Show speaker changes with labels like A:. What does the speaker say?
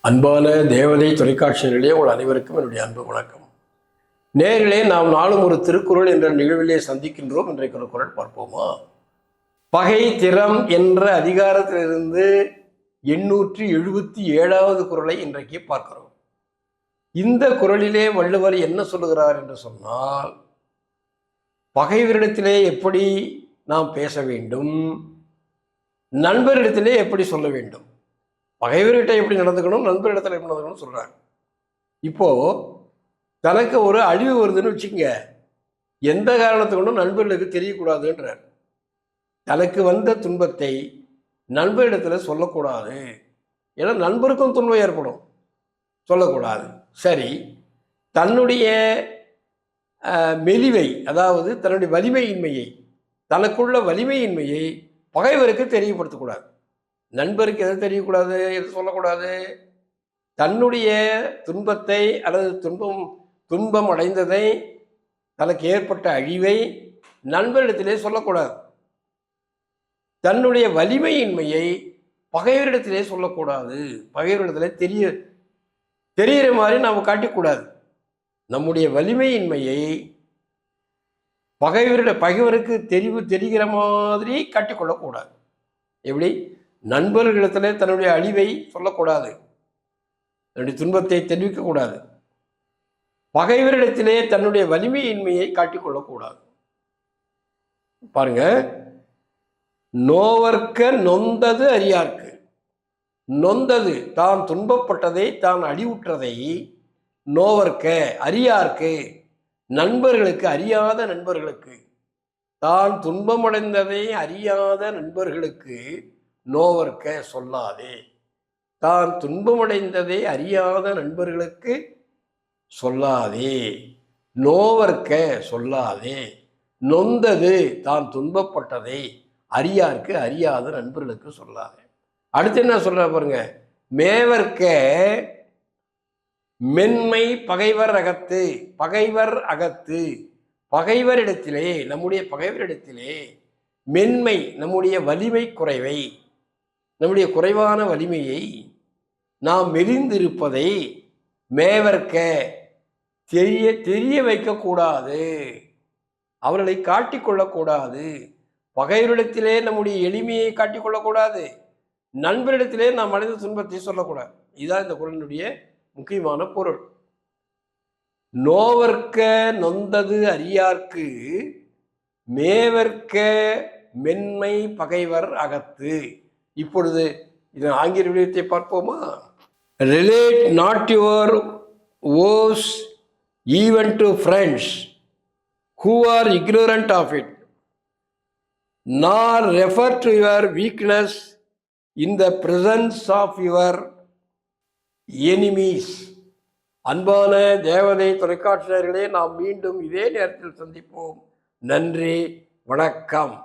A: அன்பான தேவதை தொலைக்காட்சியிலே உங்கள் அனைவருக்கும் என்னுடைய அன்பு வணக்கம். நேரிலே நாம் நாளும் ஒரு திருக்குறள் என்ற நிகழ்விலே சந்திக்கின்றோம். இன்றைக்கு ஒரு குறள் பார்ப்போமா? பகை திறம் என்ற அதிகாரத்திலிருந்து 877வது குறளை இன்றைக்கு பார்க்கிறோம். இந்த குறளிலே வள்ளுவர் என்ன சொல்லுகிறார் என்று சொன்னால், பகைவரிடத்திலே எப்படி நாம் பேச வேண்டும், நண்பரிடத்திலே எப்படி சொல்ல வேண்டும். பகைவர்கிட்ட எப்படி நடந்துக்கணும், நண்பரிடத்தில் எப்படி நடந்துக்கணும் சொல்கிறாங்க. இப்போது தனக்கு ஒரு அழிவு வருதுன்னு வச்சுக்கோங்க, எந்த காரணத்தை கொண்டும் நண்பர்களுக்கு தெரியக்கூடாதுன்றார். தனக்கு வந்த துன்பத்தை நண்பரிடத்தில் சொல்லக்கூடாது, ஏன்னா நண்பருக்கும் துன்பம் ஏற்படும், சொல்லக்கூடாது. சரி, தன்னுடைய மெலிவை, அதாவது தன்னுடைய வலிமையின்மையை, தனக்குள்ள வலிமையின்மையை பகைவருக்கு தெரியப்படுத்தக்கூடாது. நண்பருக்கு எது தெரியக்கூடாது, எது சொல்லக்கூடாது? தன்னுடைய துன்பத்தை அல்லது துன்பம் அடைந்ததை, தனக்கு ஏற்பட்ட அழிவை நண்பரிடத்திலே சொல்லக்கூடாது. தன்னுடைய வலிமையின்மையை பகைவரிடத்திலே சொல்லக்கூடாது. பகைவரிடத்திலே தெரிகிற மாதிரி நாம் காட்டிக்கூடாது. நம்முடைய வலிமையின்மையை பகைவருக்கு தெரிகிற மாதிரி காட்டிக்கொள்ளக்கூடாது. எப்படி? நண்பர்களிடத்திலே தன்னுடைய அழிவை சொல்லக்கூடாது, தன்னுடைய துன்பத்தை தெரிவிக்கக்கூடாது. பகைவரிடத்திலே தன்னுடைய வலிமையின்மையை காட்டிக்கொள்ளக்கூடாது. பாருங்க, நோவர்க்க நொந்தது அறியார்க்கு. நொந்தது, தான் துன்பப்பட்டதை, தான் அழிவுற்றதை, நோவர்க்க அறியார்க்கு, நண்பர்களுக்கு, அறியாத நண்பர்களுக்கு, தான் துன்பமடைந்ததை அறியாத நண்பர்களுக்கு நோவர்க்க சொல்லாதே. தான் துன்பமடைந்ததை அறியாத நண்பர்களுக்கு சொல்லாதே, நோவர்க்க சொல்லாதே. நொந்தது, தான் துன்பப்பட்டதை அறியார்க்கு, அறியாத நண்பர்களுக்கு சொல்லாதே. அடுத்து என்ன சொல்ற பாருங்க, மேவர்க்க மென்மை பகைவர் அகத்து. பகைவர் அகத்து, பகைவரிடத்திலே, நம்முடைய பகைவரிடத்திலே மென்மை, நம்முடைய வலிமை குறைவை, நம்முடைய குறைவான வலிமையை, நாம் மெலிந்திருப்பதை மேவர்க்க தெரிய வைக்கக்கூடாது, அவர்களை காட்டிக்கொள்ளக்கூடாது. பகைவரிடத்திலே நம்முடைய எளிமையை காட்டிக்கொள்ளக்கூடாது, நண்பரிடத்திலே நாம் அடைந்த துன்பத்தை சொல்லக்கூடாது. இதுதான் இந்த குறளினுடைய முக்கியமான பொருள். நோவர்க்க நொந்தது அறியார்க்கு, மேவர்க்க மென்மை பகைவர் அகத்து. இப்பொழுது இதன் ஆங்கில விடயத்தை பார்ப்போமா? Relate not your woes even to friends who are ignorant of it, nor refer to your weakness in the presence of your enemies. அன்பான தேவதை தொலைக்காட்சியர்களே, நாம் மீண்டும் இதே நேரத்தில் சந்திப்போம். நன்றி, வணக்கம்.